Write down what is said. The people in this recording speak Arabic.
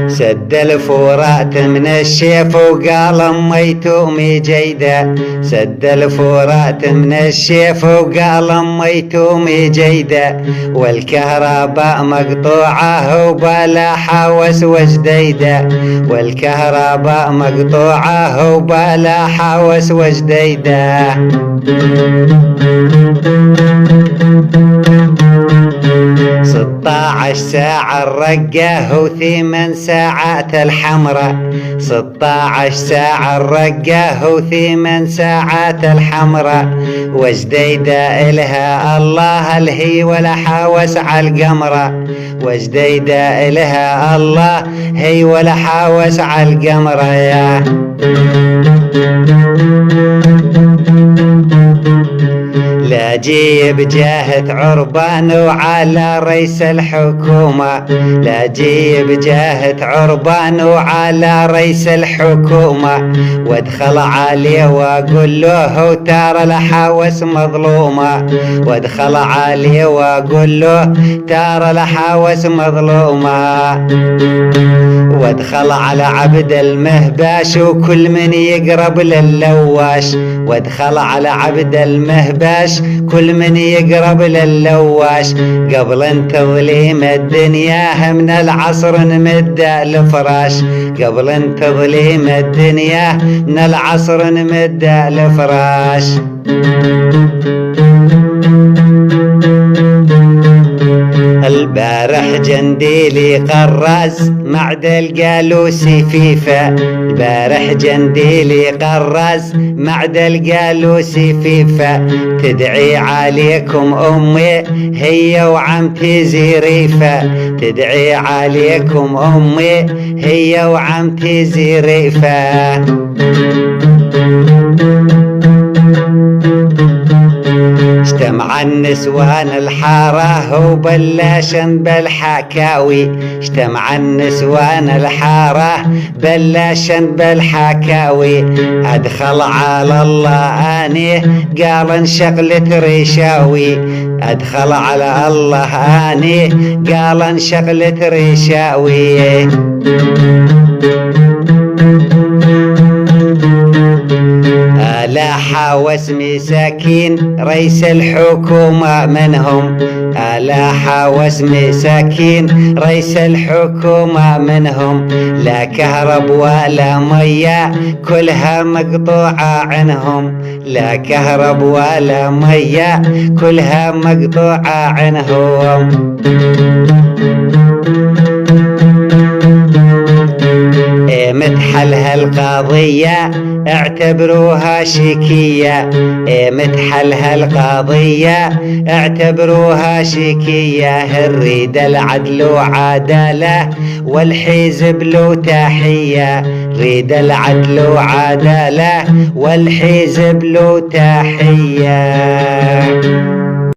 سد الفرات من الشيف وقال امي تومي جيدة. سد الفرات من الشيف وقال امي تومي جيدة. والكهرباء مقطوعة وبلا حاوس وجديدة. والكهرباء مقطوعة وبلا حاوس وجديدة. 16 ساعة الرقة و8 ساعات الحمرة. 16 ساعة الرقة و8 ساعات الحمرة. وجديدة إلها الله الهي ولا حاوس على القمرة. وجديدة إلها الله هي ولا حاوس على القمرة يا لا جيب جاهة عربان وعلى رئيس الحكومة. لا جيب جاهة عربان وعلى رئيس الحكومة. وادخل عليه واقول له ترى الحاوس مظلومة. وادخل عليه واقول له ترى الحاوس مظلومة. وادخل على عبد المهباش وكل من يقرب لللواش. وادخل على عبد المهباش كل من يقرب لللواش. قبل تظليم الدنيا من العصر نمد الفراش. قبل تظليم الدنيا من العصر نمد الفراش. البارح جنديلي قراز معدل قالوا سفيفة. البارح جنديلي قراز معدل قالوا سفيفة. تدعي عليكم أمي هي وعمتي زريفة. تدعي عليكم أمي هي وعمتي زريفة. اجتمع النسوان الحارة وبلاشن بالحكاوي. اجتمع النسوان الحارة بلاشن بالحكاوي. ادخل على الله اني قال انشغلت ريشاوي. ادخل على الله اني قال انشغلت ريشاوي. لا حاوس مساكين رئيس الحكومة منهم. لا حاوس مساكين رئيس الحكومة منهم. لا كهرب ولا مية كلها مقطوعة عنهم. لا كهرب ولا مية كلها مقطوعة عنهم. متحل هالقضية اعتبروها شكية. متحل هالقضية اعتبروها شكية. نريد العدل وعدالة والحزب له تحية. نريد العدل وعدالة والحزب له تحية.